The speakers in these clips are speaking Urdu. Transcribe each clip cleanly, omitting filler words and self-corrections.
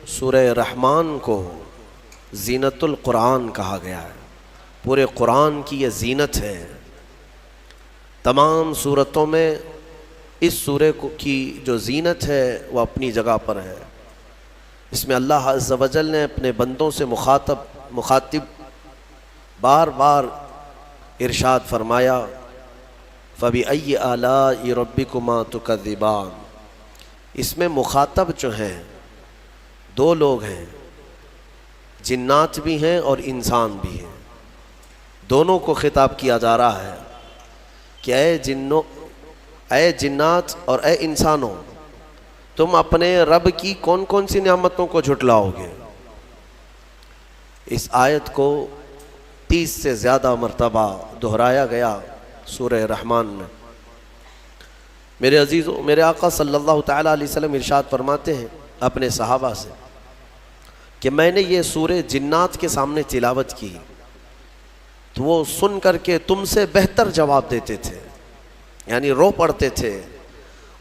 سورہ رحمان کو زینت القرآن کہا گیا ہے. پورے قرآن کی یہ زینت ہے. تمام صورتوں میں اس سورے کی جو زینت ہے وہ اپنی جگہ پر ہے. اس میں اللہ عز و جل نے اپنے بندوں سے مخاطب بار بار ارشاد فرمایا فَبِأَيِّ آلَاءِ رَبِّكُمَا تُكَذِّبَانِ. اس میں مخاطب جو ہیں دو لوگ ہیں، جنات بھی ہیں اور انسان بھی ہیں. دونوں کو خطاب کیا جا رہا ہے کہ اے جنات اور اے انسانوں، تم اپنے رب کی کون کون سی نعمتوں کو جھٹلاؤ گے. اس آیت کو 30 سے زیادہ مرتبہ دہرایا گیا سورہ رحمان میں. میرے عزیزو، میرے آقا صلی اللہ تعالیٰ علیہ وسلم ارشاد فرماتے ہیں اپنے صحابہ سے کہ میں نے یہ سورہ جنات کے سامنے تلاوت کی تو وہ سن کر کے تم سے بہتر جواب دیتے تھے، یعنی رو پڑتے تھے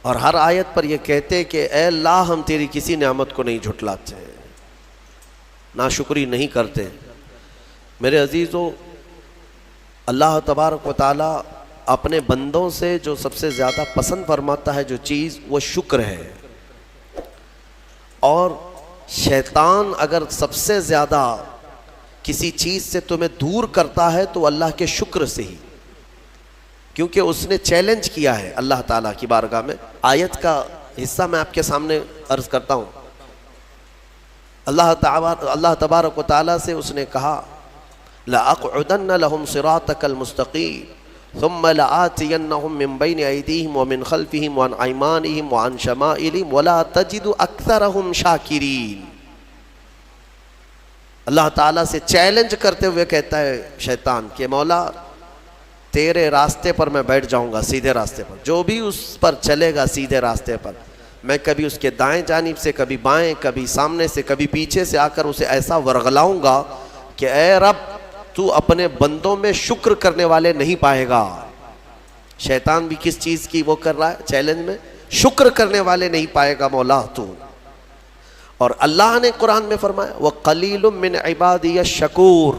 اور ہر آیت پر یہ کہتے کہ اے اللہ ہم تیری کسی نعمت کو نہیں جھٹلاتے، ناشکری نہیں کرتے. میرے عزیزو، اللہ تبارک و تعالی اپنے بندوں سے جو سب سے زیادہ پسند فرماتا ہے جو چیز، وہ شکر ہے. اور شیطان اگر سب سے زیادہ کسی چیز سے تمہیں دور کرتا ہے تو اللہ کے شکر سے ہی، کیونکہ اس نے چیلنج کیا ہے اللہ تعالیٰ کی بارگاہ میں. آیت کا حصہ میں آپ کے سامنے عرض کرتا ہوں. اللہ تبارک و تعالیٰ سے اس نے کہا لَأَقْعُدَنَّ لَهُمْ صِرَاطَكَ الْمُسْتَقِيمَ ثُمَّ لَآتِيَنَّهُمْ مِنْ بَيْنِ أَيْدِيهِمْ وَمِنْ خَلْفِهِمْ وَعَنْ أَيْمَانِهِمْ وَعَنْ شَمَائِلِهِمْ وَلَا تَجِدُ أَكْثَرَهُمْ شَاكِرِينَ. اللہ تعالیٰ سے چیلنج کرتے ہوئے کہتا ہے شیطان کہ مولا تیرے راستے پر میں بیٹھ جاؤں گا، سیدھے راستے پر. جو بھی اس پر چلے گا سیدھے راستے پر، میں کبھی اس کے دائیں جانب سے، کبھی بائیں، کبھی سامنے سے، کبھی پیچھے سے آ کر اسے ایسا ورغلاؤں گا کہ اے رب تو اپنے بندوں میں شکر کرنے والے نہیں پائے گا. شیطان بھی کس چیز کی وہ کر رہا ہے چیلنج میں؟ شکر کرنے والے نہیں پائے گا مولا تو. اور اللہ نے قرآن میں فرمایا وَقَلِيلٌ مِّنْ عِبَادِيَ الشَّكُورُ،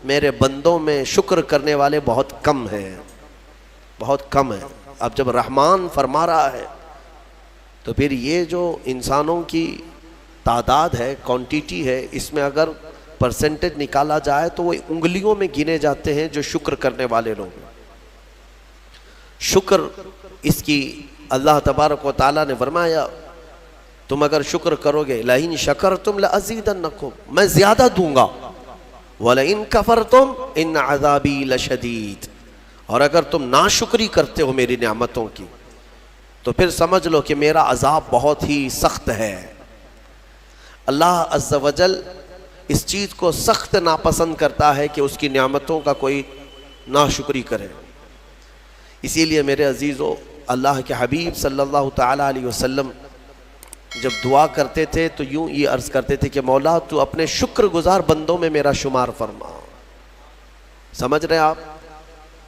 میرے بندوں میں شکر کرنے والے بہت کم ہیں، بہت کم ہیں. اب جب رحمان فرما رہا ہے تو پھر یہ جو انسانوں کی تعداد ہے، کوانٹیٹی ہے، اس میں اگر پرسنٹیج نکالا جائے تو وہ انگلیوں میں گنے جاتے ہیں جو شکر کرنے والے لوگ ہیں. شکر اس کی اللہ تبارک و تعالیٰ نے فرمایا تم اگر شکر کرو گے لَإِن شَكَرْتُمْ لَأَزِيدَنَّكُمْ، میں زیادہ دوں گا. وَلَإِن كَفَرْتُمْ إِنَّ عَذَابِي لَشَدِيدٌ، اور اگر تم ناشکری کرتے ہو میری نعمتوں کی تو پھر سمجھ لو کہ میرا عذاب بہت ہی سخت ہے. اللہ عز و جل اس چیز کو سخت ناپسند کرتا ہے کہ اس کی نعمتوں کا کوئی ناشکری کرے. اسی لیے میرے عزیزو، اللہ کے حبیب صلی اللہ تعالیٰ علیہ وسلم جب دعا کرتے تھے تو یوں یہ عرض کرتے تھے کہ مولا تو اپنے شکر گزار بندوں میں میرا شمار فرما. سمجھ رہے آپ؟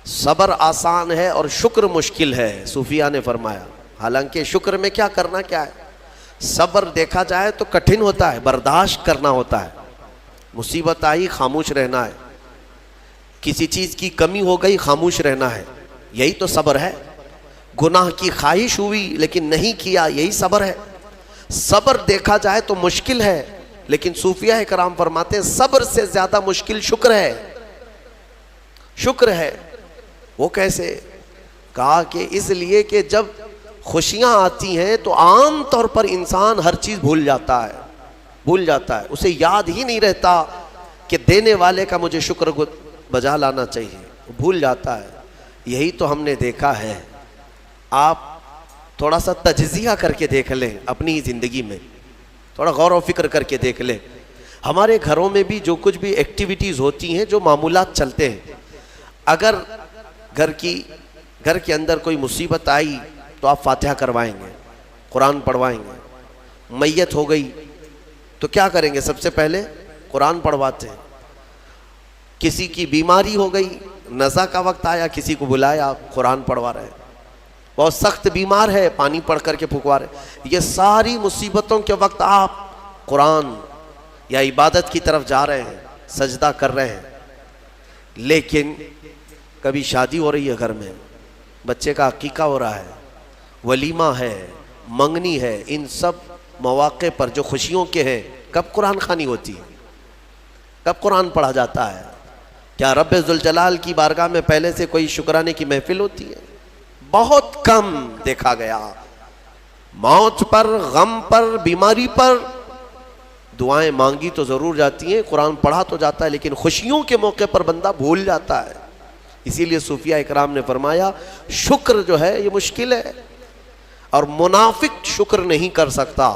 صبر آسان ہے اور شکر مشکل ہے، صوفیہ نے فرمایا. حالانکہ شکر میں کیا کرنا کیا ہے؟ صبر دیکھا جائے تو کٹھن ہوتا ہے، برداشت کرنا ہوتا ہے. مصیبت آئی خاموش رہنا ہے، کسی چیز کی کمی ہو گئی خاموش رہنا ہے، یہی تو صبر ہے. گناہ کی خواہش ہوئی لیکن نہیں کیا، یہی صبر ہے. صبر دیکھا جائے تو مشکل ہے، لیکن صوفیہ کرام فرماتے ہیں صبر سے زیادہ مشکل شکر ہے. شکر ہے. وہ کیسے؟ کہا کہ اس لیے کہ جب خوشیاں آتی ہیں تو عام طور پر انسان ہر چیز بھول جاتا ہے، اسے یاد ہی نہیں رہتا کہ دینے والے کا مجھے شکر بجا لانا چاہیے، بھول جاتا ہے. یہی تو ہم نے دیکھا ہے. آپ تھوڑا سا تجزیہ کر کے دیکھ لیں اپنی زندگی میں، تھوڑا غور و فکر کر کے دیکھ لیں. ہمارے گھروں میں بھی جو کچھ بھی ایکٹیویٹیز ہوتی ہیں، جو معمولات چلتے ہیں، اگر گھر کے اندر کوئی مصیبت آئی تو آپ فاتحہ کروائیں گے، قرآن پڑھوائیں گے. میت ہو گئی تو کیا کریں گے؟ سب سے پہلے قرآن پڑھواتے ہیں. کسی کی بیماری ہو گئی، نزا کا وقت آیا، کسی کو بلایا، قرآن پڑھوا رہے ہیں. بہت سخت بیمار ہے، پانی پڑھ کر کے پھکوا رہے. یہ ساری مصیبتوں کے وقت آپ قرآن یا عبادت کی طرف جا رہے ہیں، سجدہ کر رہے ہیں، لیکن کبھی شادی ہو رہی ہے گھر میں، بچے کا عقیقہ ہو رہا ہے، ولیمہ ہے، منگنی ہے، ان سب مواقع پر جو خوشیوں کے ہیں، کب قرآن خوانی ہوتی ہے؟ کب قرآن پڑھا جاتا ہے؟ کیا رب ذوالجلال کی بارگاہ میں پہلے سے کوئی شکرانے کی محفل ہوتی ہے؟ بہت کم دیکھا گیا۔ موت پر، غم پر، بیماری پر دعائیں مانگی تو ضرور جاتی ہیں، قرآن پڑھا تو جاتا ہے، لیکن خوشیوں کے موقع پر بندہ بھول جاتا ہے۔ اسی لیے صوفیاء اکرام نے فرمایا شکر جو ہے یہ مشکل ہے، اور منافق شکر نہیں کر سکتا۔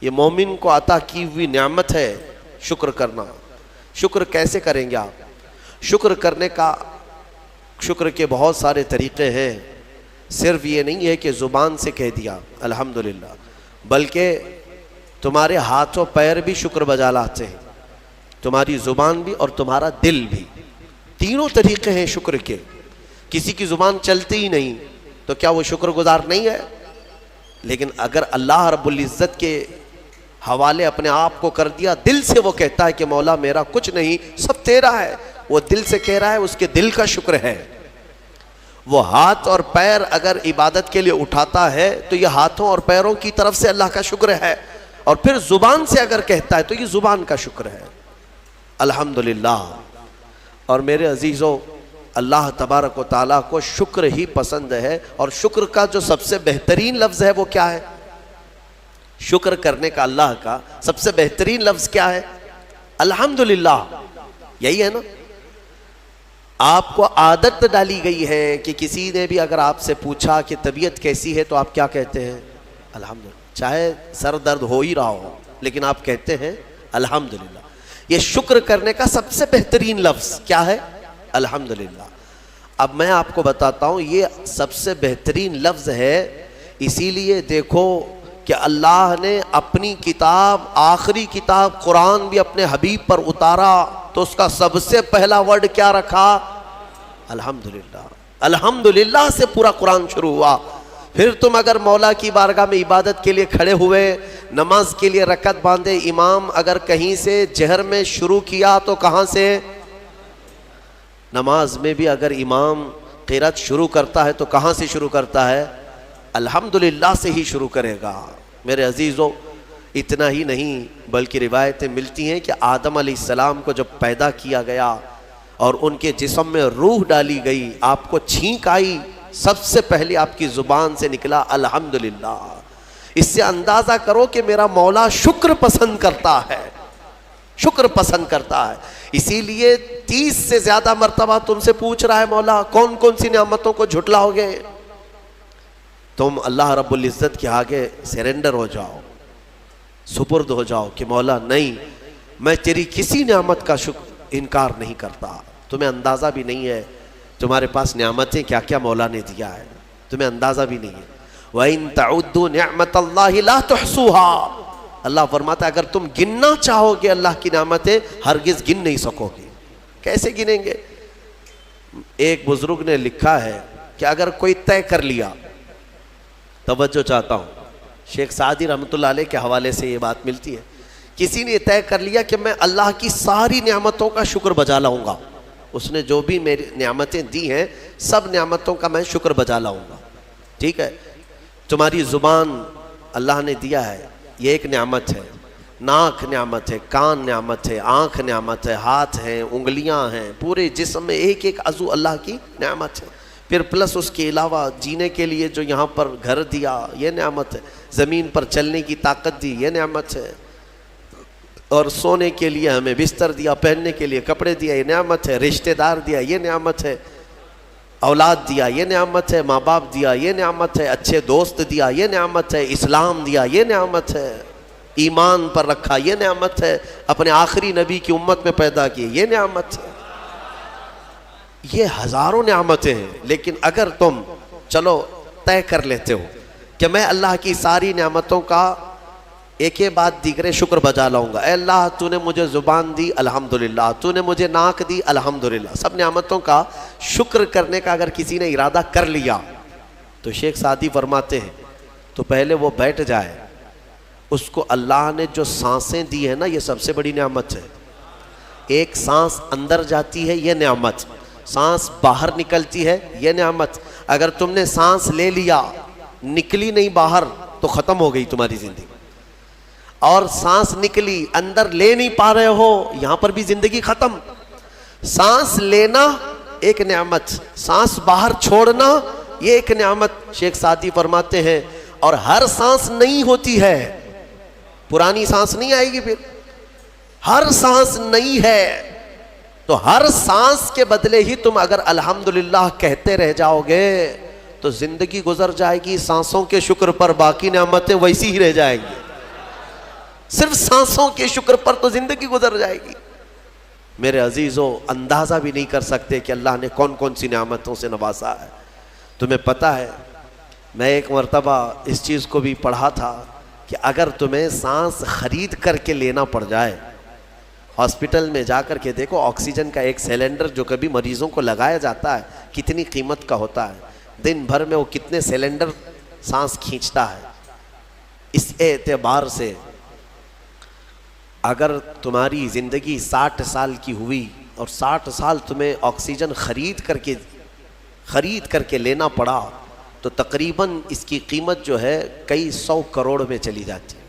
یہ مومن کو عطا کی ہوئی نعمت ہے شکر کرنا۔ شکر کیسے کریں گے آپ؟ شکر کے بہت سارے طریقے ہیں، صرف یہ نہیں ہے کہ زبان سے کہہ دیا الحمدللہ، بلکہ تمہارے ہاتھ و پیر بھی شکر بجا لاتے ہیں، تمہاری زبان بھی اور تمہارا دل بھی، تینوں طریقے ہیں شکر کے۔ کسی کی زبان چلتی ہی نہیں تو کیا وہ شکر گزار نہیں ہے؟ لیکن اگر اللہ رب العزت کے حوالے اپنے آپ کو کر دیا، دل سے وہ کہتا ہے کہ مولا میرا کچھ نہیں، سب تیرا ہے، وہ دل سے کہہ رہا ہے، اس کے دل کا شکر ہے۔ وہ ہاتھ اور پیر اگر عبادت کے لیے اٹھاتا ہے تو یہ ہاتھوں اور پیروں کی طرف سے اللہ کا شکر ہے، اور پھر زبان سے اگر کہتا ہے تو یہ زبان کا شکر ہے، الحمدللہ۔ اور میرے عزیزوں، اللہ تبارک و تعالیٰ کو شکر ہی پسند ہے، اور شکر کا جو سب سے بہترین لفظ ہے وہ کیا ہے؟ شکر کرنے کا اللہ کا سب سے بہترین لفظ کیا ہے؟ الحمدللہ، یہی ہے نا۔ آپ کو عادت ڈالی گئی ہے کہ کسی نے بھی اگر آپ سے پوچھا کہ طبیعت کیسی ہے تو آپ کیا کہتے ہیں؟ الحمدللہ، چاہے سر درد ہو ہی رہا ہو لیکن آپ کہتے ہیں الحمدللہ۔ یہ شکر کرنے کا سب سے بہترین لفظ کیا ہے؟ الحمدللہ۔ اب میں آپ کو بتاتا ہوں یہ سب سے بہترین لفظ ہے، اسی لیے دیکھو کہ اللہ نے اپنی کتاب، آخری کتاب قرآن بھی اپنے حبیب پر اتارا تو اس کا سب سے پہلا ورڈ کیا رکھا؟ الحمدللہ۔ الحمدللہ سے پورا قرآن شروع ہوا۔ پھر تم اگر مولا کی بارگاہ میں عبادت کے لیے کھڑے ہوئے، نماز کے لیے رکعت باندھے، امام اگر کہیں سے جہر میں شروع کیا تو کہاں سے؟ نماز میں بھی اگر امام قرات شروع کرتا ہے تو کہاں سے شروع کرتا ہے؟ الحمدللہ سے ہی شروع کرے گا۔ میرے عزیزوں، اتنا ہی نہیں بلکہ روایتیں ملتی ہیں کہ آدم علیہ السلام کو جب پیدا کیا گیا اور ان کے جسم میں روح ڈالی گئی، آپ کو چھینک آئی، سب سے پہلے آپ کی زبان سے نکلا الحمدللہ۔ اس سے اندازہ کرو کہ میرا مولا شکر پسند کرتا ہے، شکر پسند کرتا ہے۔ اسی لیے 30 سے زیادہ مرتبہ تم سے پوچھ رہا ہے مولا کون کون سی نعمتوں کو جھٹلاؤ گے؟ تم اللہ رب العزت کے آگے سرنڈر ہو جاؤ، سپرد ہو جاؤ کہ مولا نہیں، میں تیری کسی نعمت کا انکار نہیں کرتا۔ تمہیں اندازہ بھی نہیں ہے تمہارے پاس نعمتیں کیا کیا مولا نے دیا ہے، تمہیں اندازہ بھی نہیں ہے۔ وَإِن تَعُدُّوا نِعْمَةَ اللَّهِ لَا تُحْصُوهَا، اللہ فرماتا ہے اگر تم گننا چاہو گے اللہ کی نعمتیں ہرگز گن نہیں سکو گے۔ کیسے گنیں گے؟ ایک بزرگ نے لکھا ہے کہ اگر کوئی طے کر لیا، توجہ چاہتا ہوں، شیخ سعدی رحمۃ اللہ علیہ کے حوالے سے یہ بات ملتی ہے، کسی نے طے کر لیا کہ میں اللہ کی ساری نعمتوں کا شکر بجا لاؤں گا، اس نے جو بھی میری نعمتیں دی ہیں سب نعمتوں کا میں شکر بجا لاؤں گا۔ ٹھیک ہے، تمہاری زبان اللہ نے دیا ہے، یہ ایک نعمت ہے، ناک نعمت ہے، کان نعمت ہے، آنکھ نعمت ہے، ہاتھ ہیں، انگلیاں ہیں، پورے جسم میں ایک ایک عضو اللہ کی نعمت ہے۔ پھر پلس اس کے علاوہ جینے کے لیے جو یہاں پر گھر دیا یہ نعمت ہے، زمین پر چلنے کی طاقت دی یہ نعمت ہے، اور سونے کے لیے ہمیں بستر دیا، پہننے کے لیے کپڑے دیا یہ نعمت ہے، رشتہ دار دیا یہ نعمت ہے، اولاد دیا یہ نعمت ہے، ماں باپ دیا یہ نعمت ہے، اچھے دوست دیا یہ نعمت ہے، اسلام دیا یہ نعمت ہے، ایمان پر رکھا یہ نعمت ہے، اپنے آخری نبی کی امت میں پیدا کی یہ نعمت ہے۔ یہ ہزاروں نعمتیں ہیں، لیکن اگر تم چلو طے کر لیتے ہو کہ میں اللہ کی ساری نعمتوں کا ایک بعد دیگرے شکر بجا لاؤں گا، اے اللہ تو نے مجھے زبان دی الحمدللہ، تو نے مجھے ناک دی الحمدللہ، سب نعمتوں کا شکر کرنے کا اگر کسی نے ارادہ کر لیا تو شیخ سعدی فرماتے ہیں تو پہلے وہ بیٹھ جائے، اس کو اللہ نے جو سانسیں دی ہیں نا، یہ سب سے بڑی نعمت ہے۔ ایک سانس اندر جاتی ہے یہ نعمت، سانس باہر نکلتی ہے یہ نعمت۔ اگر تم نے سانس لے لیا نکلی نہیں باہر تو ختم ہو گئی تمہاری زندگی، اور سانس نکلی اندر لے نہیں پا رہے ہو یہاں پر بھی زندگی ختم۔ سانس لینا ایک نعمت، سانس باہر چھوڑنا یہ ایک نعمت۔ شیخ سعدی فرماتے ہیں اور ہر سانس نہیں ہوتی ہے، پرانی سانس نہیں آئے گی، پھر ہر سانس نہیں ہے، تو ہر سانس کے بدلے ہی تم اگر الحمدللہ کہتے رہ جاؤ گے تو زندگی گزر جائے گی سانسوں کے شکر پر، باقی نعمتیں ویسی ہی رہ جائیں گی۔ صرف سانسوں کے شکر پر تو زندگی گزر جائے گی۔ میرے عزیزو، اندازہ بھی نہیں کر سکتے کہ اللہ نے کون کون سی نعمتوں سے نوازا ہے۔ تمہیں پتہ ہے، میں ایک مرتبہ اس چیز کو بھی پڑھا تھا کہ اگر تمہیں سانس خرید کر کے لینا پڑ جائے، ہاسپٹل میں جا کر کے دیکھو آکسیجن کا ایک سلنڈر جو کبھی مریضوں کو لگایا جاتا ہے کتنی قیمت کا ہوتا ہے، دن بھر میں وہ کتنے سلنڈر سانس کھینچتا ہے۔ اس اعتبار سے اگر تمہاری زندگی 60 سال کی ہوئی اور 60 سال تمہیں آکسیجن خرید کر کے لینا پڑا تو تقریباً اس کی قیمت جو ہے کئی 100 کروڑ میں چلی جاتی ہے۔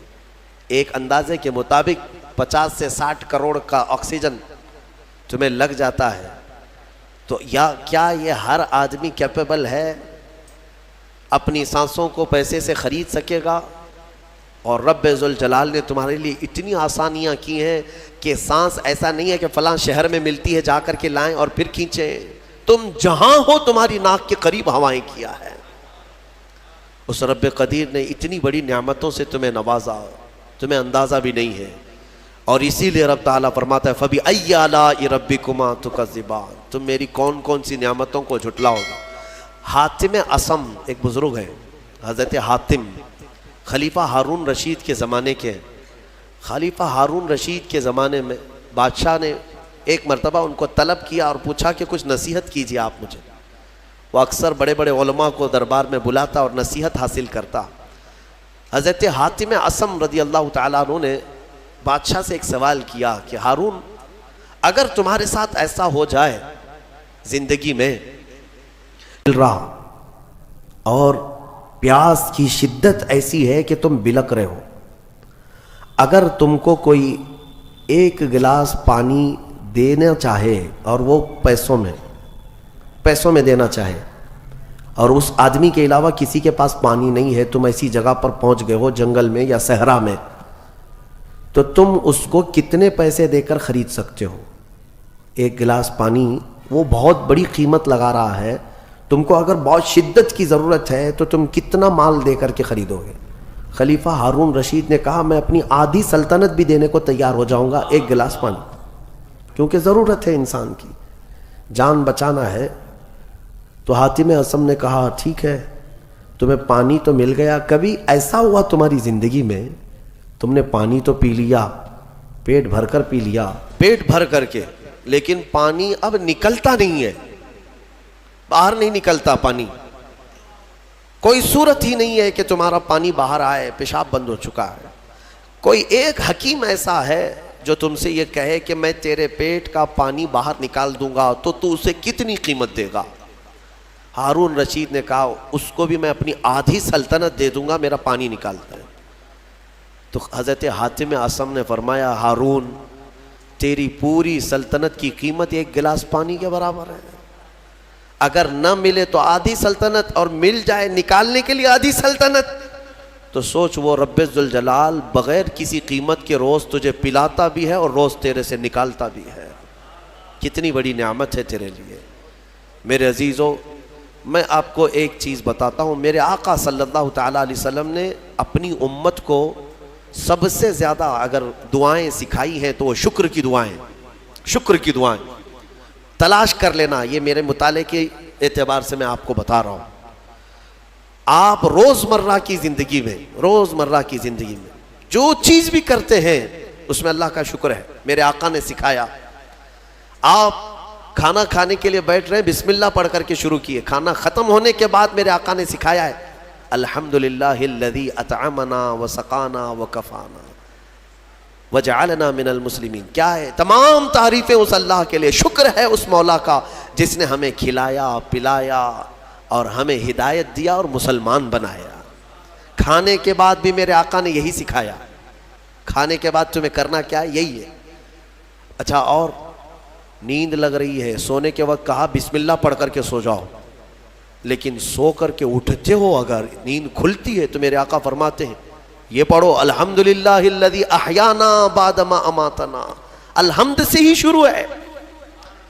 ایک اندازے کے مطابق 50 سے 60 کروڑ کا آکسیجن تمہیں لگ جاتا ہے، تو کیا یہ ہر آدمی کیپیبل ہے اپنی سانسوں کو پیسے سے خرید سکے گا؟ اور رب ذوالجلال نے تمہارے لیے اتنی آسانیاں کی ہیں کہ سانس ایسا نہیں ہے کہ فلاں شہر میں ملتی ہے جا کر کے لائیں اور پھر کھینچیں، تم جہاں ہو تمہاری ناک کے قریب ہوائیں کیا ہے۔ اس رب قدیر نے اتنی بڑی نعمتوں سے تمہیں نوازا، تمہیں اندازہ بھی نہیں ہے۔ اور اسی لیے رب تعالیٰ فرماتا ہے فَبِأَيِّ آلَاءِ رَبِّكُمَا تُكَذِّبَانِ، تم میری کون کون سی نعمتوں کو جھٹلاؤ گے۔ حاتم اصم ایک بزرگ ہے، حضرت حاتم، خلیفہ ہارون رشید کے زمانے کے۔ خلیفہ ہارون رشید کے زمانے میں بادشاہ نے ایک مرتبہ ان کو طلب کیا اور پوچھا کہ کچھ نصیحت کیجیے آپ مجھے۔ وہ اکثر بڑے بڑے علماء کو دربار میں بلاتا اور نصیحت حاصل کرتا۔ حضرت حاتم اصم رضی اللہ تعالیٰ عنہ نے بادشاہ سے ایک سوال کیا کہ ہارون، اگر تمہارے ساتھ ایسا ہو جائے زندگی میں رہا اور پیاس کی شدت ایسی ہے کہ تم بلک رہے ہو، اگر تم کو کوئی ایک گلاس پانی دینا چاہے اور وہ پیسوں میں دینا چاہے، اور اس آدمی کے علاوہ کسی کے پاس پانی نہیں ہے، تم ایسی جگہ پر پہنچ گئے ہو جنگل میں یا صحرا میں، تو تم اس کو کتنے پیسے دے کر خرید سکتے ہو؟ ایک گلاس پانی وہ بہت بڑی قیمت لگا رہا ہے، تم کو اگر بہت شدت کی ضرورت ہے تو تم کتنا مال دے کر کے خریدو گے؟ خلیفہ ہارون رشید نے کہا میں اپنی آدھی سلطنت بھی دینے کو تیار ہو جاؤں گا ایک گلاس پانی، کیونکہ ضرورت ہے انسان کی، جان بچانا ہے۔ تو حاتم اصم نے کہا ٹھیک ہے، تمہیں پانی تو مل گیا، کبھی ایسا ہوا تمہاری زندگی میں تم نے پانی تو پی لیا، پیٹ بھر کر پی لیا، پیٹ بھر کر کے، لیکن پانی اب نکلتا نہیں ہے، باہر نہیں نکلتا پانی، کوئی صورت ہی نہیں ہے کہ تمہارا پانی باہر آئے، پیشاب بند ہو چکا ہے۔ کوئی ایک حکیم ایسا ہے جو تم سے یہ کہے کہ میں تیرے پیٹ کا پانی باہر نکال دوں گا تو تو اسے کتنی قیمت دے گا؟ ہارون رشید نے کہا اس کو بھی میں اپنی آدھی سلطنت دے دوں گا، میرا پانی نکالتا ہے۔ تو حضرت حاتم اصم نے فرمایا ہارون، تیری پوری سلطنت کی قیمت ایک گلاس پانی کے برابر ہے، اگر نہ ملے تو آدھی سلطنت اور مل جائے نکالنے کے لیے آدھی سلطنت، تو سوچ وہ رب ذوالجلال بغیر کسی قیمت کے روز تجھے پلاتا بھی ہے اور روز تیرے سے نکالتا بھی ہے، کتنی بڑی نعمت ہے تیرے لیے۔ میرے عزیزوں، میں آپ کو ایک چیز بتاتا ہوں، میرے آقا صلی اللہ تعالیٰ علیہ وسلم نے اپنی امت کو سب سے زیادہ اگر دعائیں سکھائی ہیں تو وہ شکر کی دعائیں تلاش کر لینا۔ یہ میرے مطالعے کے اعتبار سے میں آپ کو بتا رہا ہوں، آپ روزمرہ کی زندگی میں جو چیز بھی کرتے ہیں اس میں اللہ کا شکر ہے۔ میرے آقا نے سکھایا، آپ کھانا کھانے کے لیے بیٹھ رہے ہیں، بسم اللہ پڑھ کر کے شروع کیے، کھانا ختم ہونے کے بعد میرے آقا نے سکھایا ہے الحمدللہ الذی اطعمنا وسقانا وکفانا وجعلنا من المسلمین. کیا ہے؟ تمام تعریفیں اس اللہ کے لیے. شکر ہے اس مولا کا جس نے ہمیں کھلایا پلایا اور ہمیں ہدایت دیا اور مسلمان بنایا. کھانے کے بعد بھی میرے آقا نے یہی سکھایا. کھانے کے بعد تمہیں کرنا کیا ہے؟ یہی ہے. اچھا، اور نیند لگ رہی ہے، سونے کے وقت کہا بسم اللہ پڑھ کر کے سو جاؤ، لیکن سو کر کے اٹھتے ہو اگر نیند کھلتی ہے تو میرے آقا فرماتے ہیں یہ پڑھو الحمدللہ الذی احیانا بعد ما اماتنا. الحمد سے ہی شروع ہے.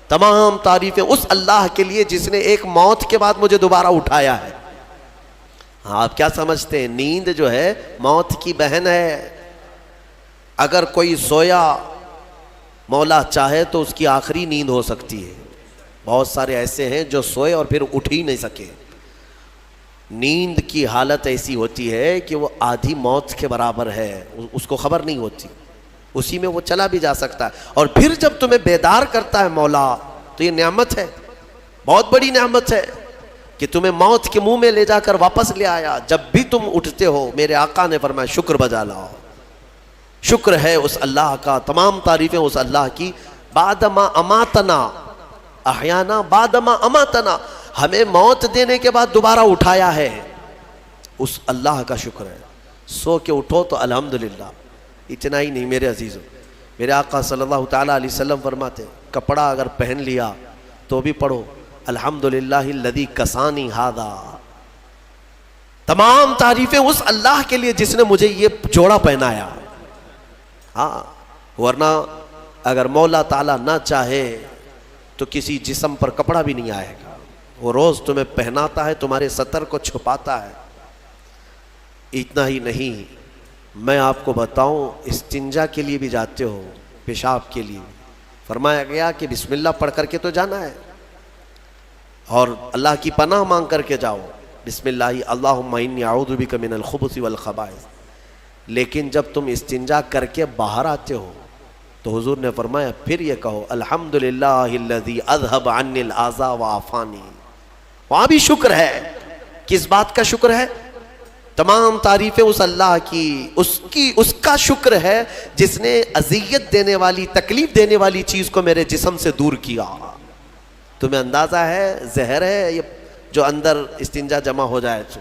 تمام تعریفیں اس اللہ کے لیے جس نے ایک موت کے بعد مجھے دوبارہ اٹھایا ہے. ہاں، آپ کیا سمجھتے ہیں؟ نیند جو ہے موت کی بہن ہے. اگر کوئی سویا مولا چاہے تو اس کی آخری نیند ہو سکتی ہے. بہت سارے ایسے ہیں جو سوئے اور پھر اٹھ ہی نہیں سکے. نیند کی حالت ایسی ہوتی ہے کہ وہ آدھی موت کے برابر ہے، اس کو خبر نہیں ہوتی، اسی میں وہ چلا بھی جا سکتا ہے. اور پھر جب تمہیں بیدار کرتا ہے مولا تو یہ نعمت ہے، بہت بڑی نعمت ہے کہ تمہیں موت کے منہ میں لے جا کر واپس لے آیا. جب بھی تم اٹھتے ہو میرے آقا نے فرمایا شکر بجا لاؤ. شکر ہے اس اللہ کا، تمام تعریفیں اس اللہ کی. بعد ما اماتنا احیانا بعد ما اماتنا، ہمیں موت دینے کے بعد دوبارہ اٹھایا ہے، اس اللہ کا شکر ہے. سو کے اٹھو تو الحمدللہ. اتنا ہی نہیں میرے عزیزوں، میرے آقا صلی اللہ تعالیٰ علیہ وسلم فرماتے کپڑا اگر پہن لیا تو بھی پڑھو الحمدللہ الذی کسانی ھذا. تمام تعریفیں اس اللہ کے لیے جس نے مجھے یہ جوڑا پہنایا. ہاں، ورنہ اگر مولا تعالیٰ نہ چاہے تو کسی جسم پر کپڑا بھی نہیں آئے گا. وہ روز تمہیں پہناتا ہے، تمہارے سطر کو چھپاتا ہے. اتنا ہی نہیں، میں آپ کو بتاؤں استنجا کے لیے بھی جاتے ہو، پیشاب کے لیے فرمایا گیا کہ بسم اللہ پڑھ کر کے تو جانا ہے اور اللہ کی پناہ مانگ کر کے جاؤ. بسم اللہ اللہم انی اعوذ بک من الخبث والخبائث. لیکن جب تم استنجا کر کے باہر آتے ہو تو حضور نے فرمایا پھر یہ کہو الحمدللہ الذی اذھب عنی الاذى وعافانی. وہاں بھی شکر ہے. کس بات کا شکر ہے؟ تمام تعریفیں اس اللہ کی، اس کا شکر ہے جس نے اذیت دینے والی، تکلیف دینے والی چیز کو میرے جسم سے دور کیا. تمہیں اندازہ ہے زہر ہے یہ جو اندر استنجا جمع ہو جائے تو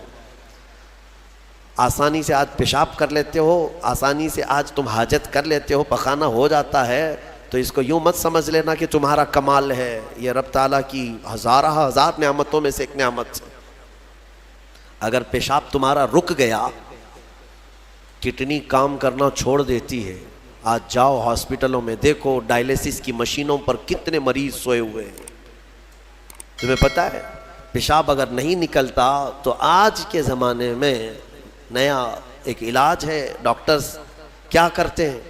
آسانی سے آج پیشاب کر لیتے ہو، آسانی سے آج تم حاجت کر لیتے ہو، پخانہ ہو جاتا ہے، تو اس کو یوں مت سمجھ لینا کہ تمہارا کمال ہے. یہ رب تعالیٰ کی ہزار نعمتوں میں سے ایک نعمت ہے. اگر پیشاب تمہارا رک گیا، کڈنی کام کرنا چھوڑ دیتی ہے. آج جاؤ ہاسپٹلوں میں دیکھو ڈائلیسس کی مشینوں پر کتنے مریض سوئے ہوئے ہیں. تمہیں پتہ ہے پیشاب اگر نہیں نکلتا تو آج کے زمانے میں نیا ایک علاج ہے. ڈاکٹرز کیا کرتے ہیں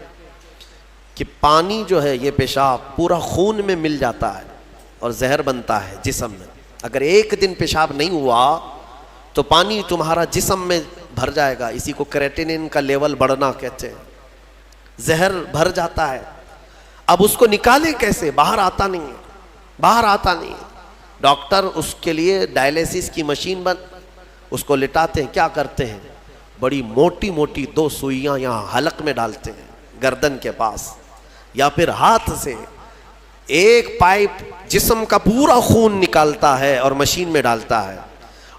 کہ پانی جو ہے یہ پیشاب پورا خون میں مل جاتا ہے اور زہر بنتا ہے جسم میں. اگر ایک دن پیشاب نہیں ہوا تو پانی تمہارا جسم میں بھر جائے گا. اسی کو کریٹینن کا لیول بڑھنا کہتے ہیں. زہر بھر جاتا ہے. اب اس کو نکالے کیسے؟ باہر آتا نہیں ہے، باہر آتا نہیں ہے. ڈاکٹر اس کے لیے ڈائلیسس کی مشین اس کو لٹاتے ہیں. کیا کرتے ہیں؟ بڑی موٹی موٹی 2 سوئیاں یہاں حلق میں ڈالتے ہیں گردن کے پاس، یا پھر ہاتھ سے ایک پائپ جسم کا پورا خون نکالتا ہے اور مشین میں ڈالتا ہے،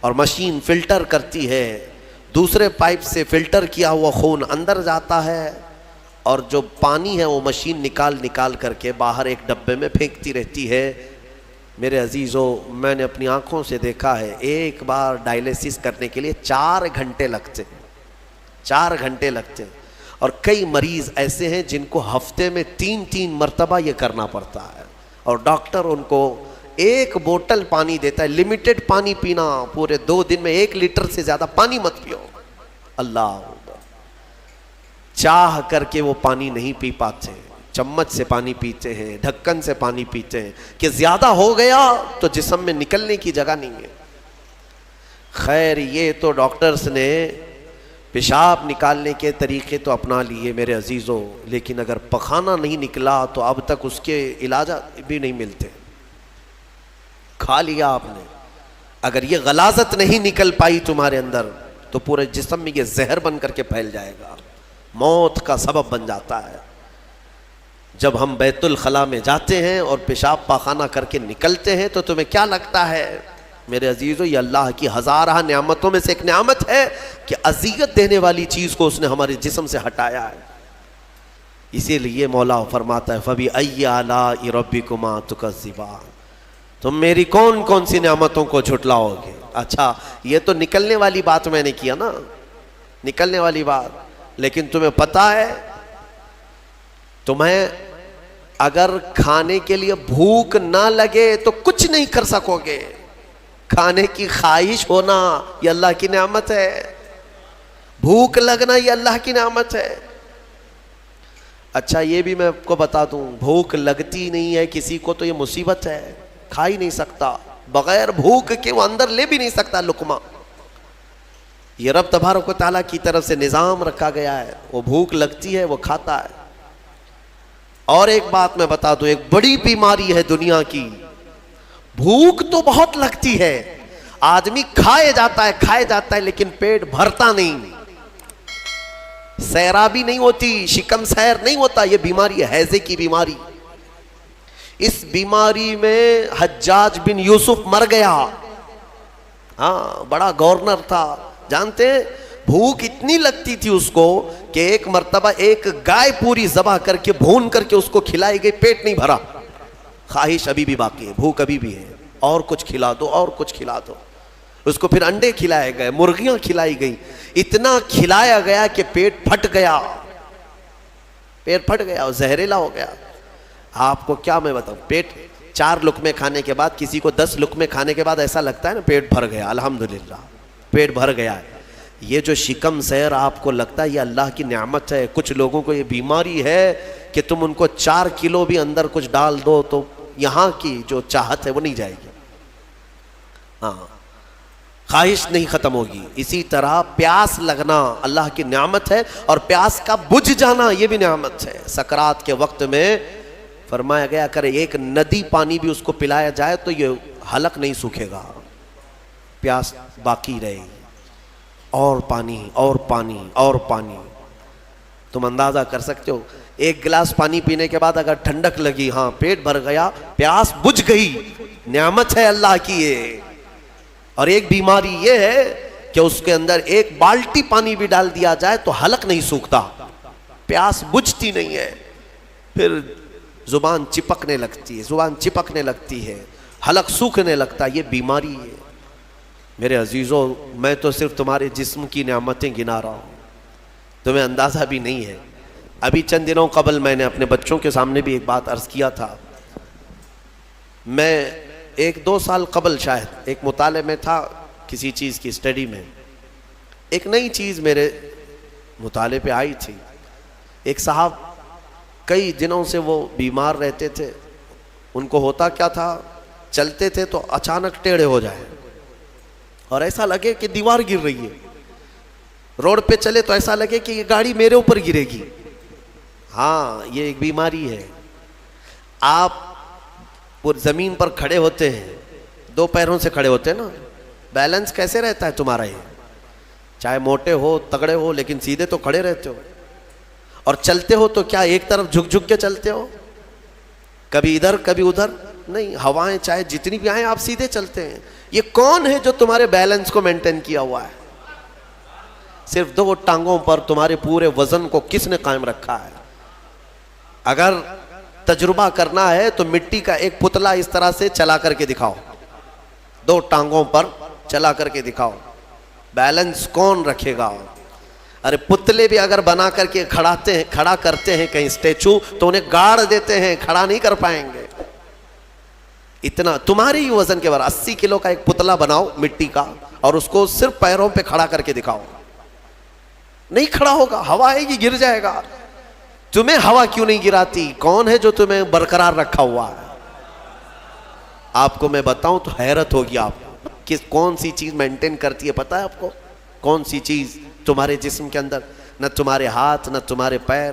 اور مشین فلٹر کرتی ہے. دوسرے پائپ سے فلٹر کیا ہوا خون اندر جاتا ہے اور جو پانی ہے وہ مشین نکال کر کے باہر ایک ڈبے میں پھینکتی رہتی ہے. میرے عزیزو، میں نے اپنی آنکھوں سے دیکھا ہے ایک بار ڈائلیسس کرنے کے لیے 4 گھنٹے لگتے ہیں. 4 گھنٹے لگتے ہیں. اور کئی مریض ایسے ہیں جن کو ہفتے میں 3 مرتبہ یہ کرنا پڑتا ہے، اور ڈاکٹر ان کو 1 بوتل پانی دیتا ہے. لمیٹڈ پانی پینا، پورے 2 دن میں 1 لیٹر سے زیادہ پانی مت پیو. اللہ چاہ کر کے وہ پانی نہیں پی پاتے، چمچ سے پانی پیتے ہیں، ڈھکن سے پانی پیتے ہیں کہ زیادہ ہو گیا تو جسم میں نکلنے کی جگہ نہیں ہے. خیر یہ تو ڈاکٹرز نے پیشاب نکالنے کے طریقے تو اپنا لیے میرے عزیزوں، لیکن اگر پخانہ نہیں نکلا تو اب تک اس کے علاج بھی نہیں ملتے. کھا لیا آپ نے، اگر یہ غلاظت نہیں نکل پائی تمہارے اندر تو پورے جسم میں یہ زہر بن کر کے پھیل جائے گا، موت کا سبب بن جاتا ہے۔ جب ہم بیت الخلاء میں جاتے ہیں اور پیشاب پاخانہ کر کے نکلتے ہیں تو تمہیں کیا لگتا ہے؟ میرے عزیزو، یہ اللہ کی ہزارہ نعمتوں میں سے ایک نعمت ہے کہ اذیت دینے والی چیز کو اس نے ہمارے جسم سے ہٹایا ہے۔ اسی لیے مولا فرماتا ہے فَبِأَيِّ آلَاءِ رَبِّكُمَا تُكَذِّبَانِ، تم میری کون کون سی نعمتوں کو جھٹلاؤ گے؟ اچھا یہ تو نکلنے والی بات میں نے کیا نا، نکلنے والی بات، لیکن تمہیں پتا ہے تمہیں اگر کھانے کے لیے بھوک نہ لگے تو کچھ نہیں کر سکو گے۔ کھانے کی خواہش ہونا یہ اللہ کی نعمت ہے، بھوک لگنا یہ اللہ کی نعمت ہے۔ اچھا یہ بھی میں آپ کو بتا دوں، بھوک لگتی نہیں ہے کسی کو تو یہ مصیبت ہے، کھا ہی نہیں سکتا، بغیر بھوک کے وہ اندر لے بھی نہیں سکتا لقمہ۔ یہ رب تبارک و تعالیٰ کی طرف سے نظام رکھا گیا ہے، وہ بھوک لگتی ہے وہ کھاتا ہے۔ اور ایک بات میں بتا دوں، ایک بڑی بیماری ہے دنیا کی، بھوک تو بہت لگتی ہے، آدمی کھائے جاتا ہے لیکن پیٹ بھرتا نہیں، سیرابی نہیں ہوتی، شکم سیر نہیں ہوتا۔ یہ بیماری ہے ہیضے کی بیماری۔ اس بیماری میں حجاج بن یوسف مر گیا، ہاں بڑا گورنر تھا، جانتے ہیں بھوک اتنی لگتی تھی اس کو کہ ایک مرتبہ ایک گائے پوری ذبح کر کے بھون کر کے اس کو کھلائی گئی، پیٹ نہیں بھرا، خواہش ابھی بھی باقی ہے، بھوک ابھی بھی ہے، اور کچھ کھلا دو اور کچھ کھلا دو۔ اس کو پھر انڈے کھلائے گئے، مرغیاں کھلائی گئی، اتنا کھلایا گیا کہ پیٹ پھٹ گیا، پیٹ پھٹ گیا اور زہریلا ہو گیا۔ آپ کو کیا میں بتاؤں، پیٹ 4 لقمے کھانے کے بعد، کسی کو 10 لقمے کھانے کے بعد ایسا لگتا ہے نا پیٹ بھر گیا، الحمدللہ پیٹ بھر گیا ہے۔ یہ جو شکم سیر آپ کو لگتا ہے یہ اللہ کی نعمت ہے۔ کچھ لوگوں کو یہ بیماری ہے کہ تم ان کو 4 کلو بھی اندر کچھ ڈال دو تو یہاں کی جو چاہت ہے وہ نہیں جائے گی، ہاں خواہش نہیں ختم ہوگی۔ اسی طرح پیاس لگنا اللہ کی نعمت ہے، اور پیاس کا بجھ جانا یہ بھی نعمت ہے۔ سکرات کے وقت میں فرمایا گیا کرے ایک ندی پانی بھی اس کو پلایا جائے تو یہ حلق نہیں سوکھے گا، پیاس باقی رہے گی، اور پانی اور پانی اور پانی۔ تم اندازہ کر سکتے ہو ایک گلاس پانی پینے کے بعد اگر ٹھنڈک لگی، ہاں پیٹ بھر گیا، پیاس بجھ گئی، نعمت ہے اللہ کی یہ۔ اور ایک بیماری یہ ہے کہ اس کے اندر ایک بالٹی پانی بھی ڈال دیا جائے تو حلق نہیں سوکھتا، پیاس بجھتی نہیں ہے، پھر زبان چپکنے لگتی ہے، حلق سوکھنے لگتا ہے، یہ بیماری ہے۔ میرے عزیزو، میں تو صرف تمہارے جسم کی نعمتیں گنا رہا ہوں، تمہیں اندازہ بھی نہیں ہے۔ ابھی چند دنوں قبل میں نے اپنے بچوں کے سامنے بھی ایک بات عرض کیا تھا، میں 1-2 سال قبل شاید ایک مطالعے میں تھا، کسی چیز کی اسٹڈی میں، ایک نئی چیز میرے مطالعے پہ آئی تھی۔ ایک صاحب کئی دنوں سے وہ بیمار رہتے تھے، ان کو ہوتا کیا تھا، چلتے تھے تو اچانک ٹیڑھے ہو جائے اور ایسا لگے کہ دیوار گر رہی ہے، روڈ پہ چلے تو ایسا لگے کہ یہ گاڑی میرے اوپر گرے گی۔ ہاں یہ ایک بیماری ہے۔ آپ زمین پر کھڑے ہوتے ہیں، 2 پیروں سے کھڑے ہوتے ہیں نا، بیلنس کیسے رہتا ہے تمہارا؟ یہ چاہے موٹے ہو تگڑے ہو لیکن سیدھے تو کھڑے رہتے ہو، اور چلتے ہو تو کیا ایک طرف جھک جھک کے چلتے ہو، کبھی ادھر کبھی ادھر نہیں، ہوائیں چاہے جتنی بھی آئیں آپ سیدھے چلتے ہیں۔ یہ کون ہے جو تمہارے بیلنس کو مینٹین کیا ہوا ہے؟ صرف 2 ٹانگوں پر تمہارے پورے وزن کو کس نے قائم رکھا ہے؟ اگر تجربہ کرنا ہے تو مٹی کا ایک پتلا اس طرح سے چلا کر کے دکھاؤ، 2 ٹانگوں پر چلا کر کے دکھاؤ، بیلنس کون رکھے گا؟ ارے پتلے بھی اگر بنا کر کے کھڑا کرتے ہیں کہیں اسٹیچو تو انہیں گاڑ دیتے ہیں، کھڑا نہیں کر پائیں گے۔ اتنا تمہارے ہی وزن کے بارے 80 کلو کا ایک پتلا بناؤ مٹی کا اور اس کو صرف پیروں پہ کھڑا کر کے دکھاؤ، نہیں کھڑا ہوگا، ہوا آئے گی گر جائے گا۔ تمہیں ہوا کیوں نہیں گراتی؟ کون ہے جو تمہیں برقرار رکھا ہوا ہے؟ آپ کو میں بتاؤں تو حیرت ہوگی آپ کہ کون سی چیز مینٹین کرتی ہے، پتہ ہے آپ کو کون سی چیز تمہارے جسم کے اندر؟ نہ تمہارے ہاتھ نہ تمہارے پیر۔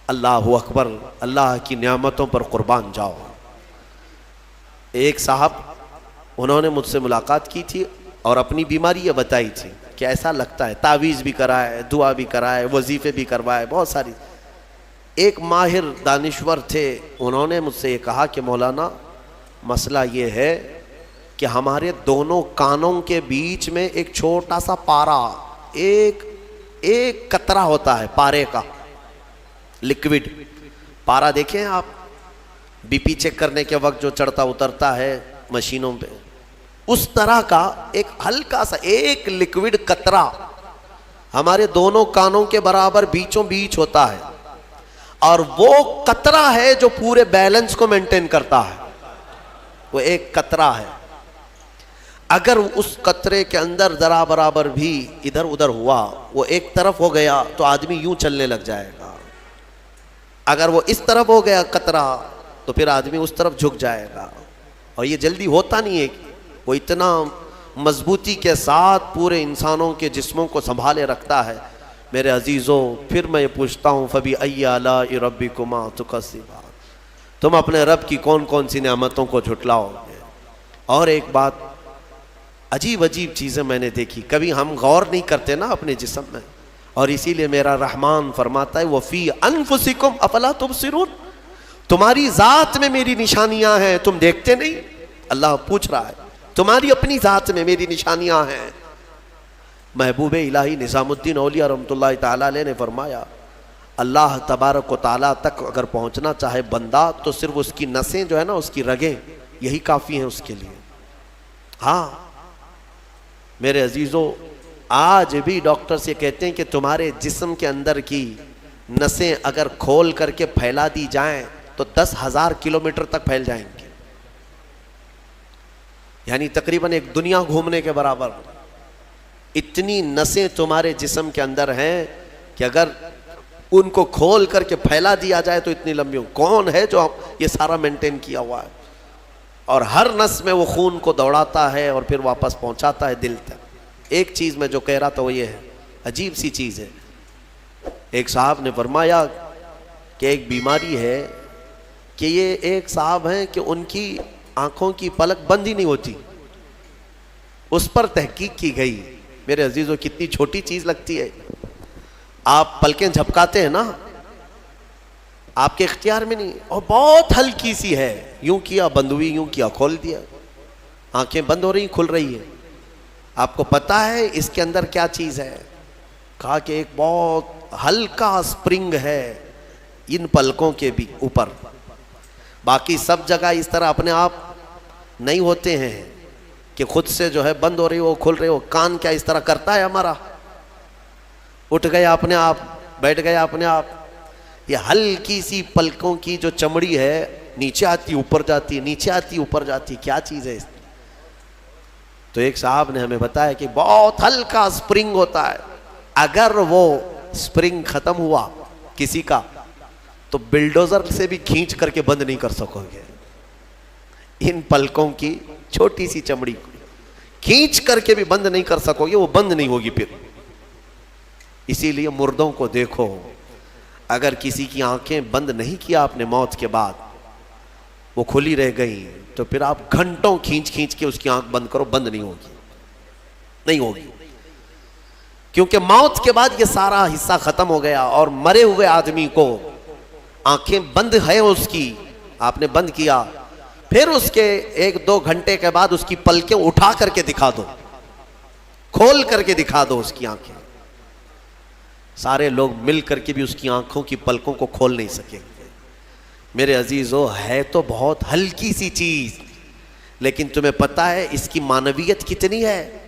اللہ اکبر، اللہ کی نعمتوں پر قربان جاؤ۔ ایک صاحب انہوں نے مجھ سے ملاقات کی تھی اور اپنی بیماری یہ بتائی تھی کہ ایسا لگتا ہے تعویذ بھی کرائے, دعا بھی کرائے, وظیفے بھی کروائے, بہت ساری. ایک ماہر دانشور تھے, انہوں نے مجھ سے یہ کہا کہ مولانا مسئلہ یہ ہے کہ ہمارے دونوں کانوں کے بیچ میں ایک چھوٹا سا پارا, ایک قطرہ ہوتا ہے پارے کا, لکوڈ پارا دیکھیں آپ بی پی چیک کرنے کے وقت جو چڑھتا اترتا ہے مشینوں پہ, اس طرح کا ایک ہلکا سا ایک لکوڈ قطرہ ہمارے دونوں کانوں کے برابر بیچوں بیچ ہوتا ہے, اور وہ قطرہ ہے جو پورے بیلنس کو مینٹین کرتا ہے. وہ ایک قطرہ ہے, اگر اس قطرے کے اندر ذرا برابر بھی ادھر ادھر ہوا, وہ ایک طرف ہو گیا تو آدمی یوں چلنے لگ جائے گا, اگر وہ اس طرف ہو گیا قطرہ تو پھر آدمی اس طرف جھک جائے گا. اور یہ جلدی ہوتا نہیں ہے, وہ اتنا مضبوطی کے ساتھ پورے انسانوں کے جسموں کو سنبھالے رکھتا ہے. میرے عزیزوں, پھر میں یہ پوچھتا ہوں فَبِأَيِّ آلَاءِ رَبِّكُمَا تُكَذِّبَانِ, تم اپنے رب کی کون کون سی نعمتوں کو جھٹلاؤ گے. اور ایک بات, عجیب عجیب چیزیں میں نے دیکھی, کبھی ہم غور نہیں کرتے نا اپنے جسم میں, اور اسی لیے میرا رحمان فرماتا ہے وَفِي أَنفُسِكُمْ أَفَلَا تُبْصِرُونَ, تمہاری ذات میں میری نشانیاں ہیں, تم دیکھتے نہیں. اللہ پوچھ رہا ہے تمہاری اپنی ذات میں میری نشانیاں ہیں. محبوب الہی نظام الدین اولیاء رحمۃ اللہ تعالیٰ علیہ نے فرمایا اللہ تبارک و تعالیٰ تک اگر پہنچنا چاہے بندہ تو صرف اس کی نسیں جو ہے نا, اس کی رگیں, یہی کافی ہیں اس کے لیے. ہاں میرے عزیزوں, آج بھی ڈاکٹرز یہ کہتے ہیں کہ تمہارے جسم کے اندر کی نسیں اگر کھول کر کے پھیلا دی جائیں تو 10,000 کلومیٹر تک پھیل جائیں گے, یعنی تقریباً ایک دنیا گھومنے کے برابر. اتنی نسیں تمہارے جسم کے اندر ہیں کہ اگر ان کو کھول کر کے پھیلا دیا جائے تو اتنی لمبی. کون ہے جو یہ سارا مینٹین کیا ہوا ہے, اور ہر نس میں وہ خون کو دوڑاتا ہے اور پھر واپس پہنچاتا ہے دل تک. ایک چیز میں جو کہہ رہا تھا وہ یہ ہے, عجیب سی چیز ہے. ایک صاحب نے فرمایا کہ ایک بیماری ہے کہ یہ ایک صاحب ہیں کہ ان کی آنکھوں کی پلک بند ہی نہیں ہوتی. اس پر تحقیق کی گئی. میرے عزیزوں, کتنی چھوٹی چیز لگتی ہے, آپ پلکیں جھپکاتے ہیں نا, آپ کے اختیار میں نہیں, اور بہت ہلکی سی ہے, یوں کیا بند ہوئی, یوں کیا کھول دیا, آنکھیں بند ہو رہی کھل رہی ہے. آپ کو پتا ہے اس کے اندر کیا چیز ہے؟ کہا کہ ایک بہت ہلکا اسپرنگ ہے ان پلکوں کے بھی اوپر, باقی سب جگہ اس طرح اپنے آپ نہیں ہوتے ہیں کہ خود سے جو ہے بند ہو رہی ہو کھل رہی ہو. کان کیا اس طرح کرتا ہے ہمارا, اٹھ گیا اپنے آپ, بیٹھ گیا اپنے آپ. یہ ہلکی سی پلکوں کی جو چمڑی ہے نیچے آتی اوپر جاتی, نیچے آتی اوپر جاتی, کیا چیز ہے اس؟ تو ایک صاحب نے ہمیں بتایا کہ بہت ہلکا اسپرنگ ہوتا ہے, اگر وہ اسپرنگ ختم ہوا کسی کا تو بلڈوزر سے بھی کھینچ کر کے بند نہیں کر سکو گے. ان پلکوں کی چھوٹی سی چمڑی کو کھینچ کر کے بھی بند نہیں کر سکو گے, وہ بند نہیں ہوگی پھر. اسی لیے مردوں کو دیکھو, اگر کسی کی آنکھیں بند نہیں کیا آپ نے موت کے بعد, وہ کھلی رہ گئی, تو پھر آپ گھنٹوں کھینچ کھینچ کے اس کی آنکھ بند کرو, بند نہیں ہوگی, نہیں ہوگی. کیونکہ موت کے بعد یہ سارا حصہ ختم ہو گیا, اور مرے ہوئے آدمی کو آنکھیں بند ہے اس کی, آپ نے بند کیا, پھر اس کے 1-2 گھنٹے کے بعد اس کی پلکیں اٹھا کر کے دکھا دو, کھول کر کے دکھا دو اس کی آنکھیں. سارے لوگ مل کر کے بھی اس کی آنکھوں کی پلکوں کو کھول نہیں سکیں گے. میرے عزیزو, ہے تو بہت ہلکی سی چیز, لیکن تمہیں پتا ہے اس کی معنویت کتنی ہے,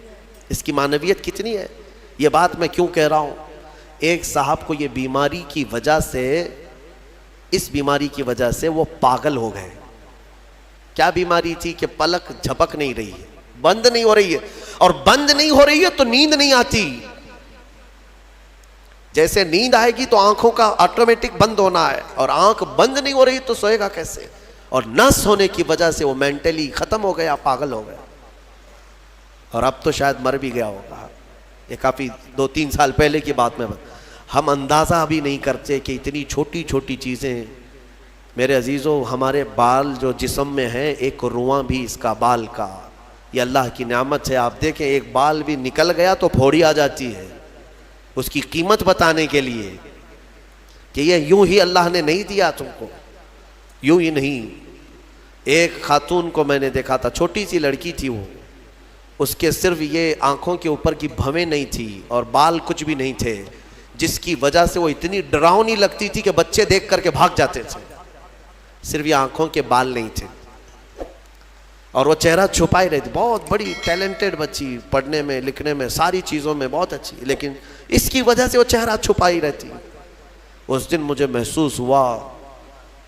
اس کی معنویت کتنی ہے. یہ بات میں کیوں کہہ رہا ہوں, ایک صاحب کو یہ بیماری کی وجہ سے, اس بیماری کی وجہ سے وہ پاگل ہو گئے. کیا بیماری تھی کہ پلک جھپک نہیں رہی ہے, بند نہیں ہو رہی ہے, اور بند نہیں ہو رہی ہے تو نیند نہیں آتی. جیسے نیند آئے گی تو آنکھوں کا آٹومیٹک بند ہونا ہے, اور آنکھ بند نہیں ہو رہی تو سوئے گا کیسے. اور نس ہونے کی وجہ سے وہ مینٹلی ختم ہو گیا, پاگل ہو گیا, اور اب تو شاید مر بھی گیا ہوگا. یہ کافی 2-3 سال پہلے کی بات میں, ہم اندازہ بھی نہیں کرتے کہ اتنی چھوٹی چھوٹی چیزیں. میرے عزیزوں, ہمارے بال جو جسم میں ہیں, ایک رواں بھی اس کا بال کا یہ اللہ کی نعمت ہے. آپ دیکھیں ایک بال بھی نکل گیا تو پھوڑی آ جاتی ہے اس کی قیمت بتانے کے لیے کہ یہ یوں ہی اللہ نے نہیں دیا تم کو, یوں ہی نہیں. ایک خاتون کو میں نے دیکھا تھا, چھوٹی سی لڑکی تھی وہ, اس کے صرف یہ آنکھوں کے اوپر کی بھویں نہیں تھی اور بال کچھ بھی نہیں تھے, جس کی وجہ سے وہ اتنی ڈراؤنی لگتی تھی کہ بچے دیکھ کر کے بھاگ جاتے تھے. صرف یہ آنکھوں کے بال نہیں تھے اور وہ چہرہ چھپائی رہتی. بہت بڑی ٹیلنٹڈ بچی, پڑھنے میں لکھنے میں ساری چیزوں میں بہت اچھی, لیکن اس کی وجہ سے وہ چہرہ چھپائی رہتی. اس دن مجھے محسوس ہوا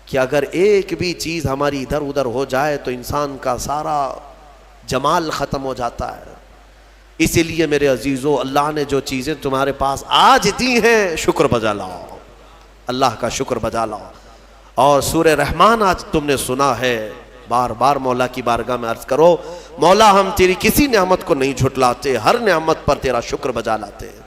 کہ اگر ایک بھی چیز ہماری ادھر ادھر ہو جائے تو انسان کا سارا جمال ختم ہو جاتا ہے. اسی لیے میرے عزیزو, اللہ نے جو چیزیں تمہارے پاس آج دی ہیں شکر بجا لاؤ, اللہ کا شکر بجا لاؤ. اور سورہ رحمان آج تم نے سنا ہے, بار بار مولا کی بارگاہ میں عرض کرو, مولا ہم تیری کسی نعمت کو نہیں جھٹلاتے, ہر نعمت پر تیرا شکر بجا لاتے ہیں.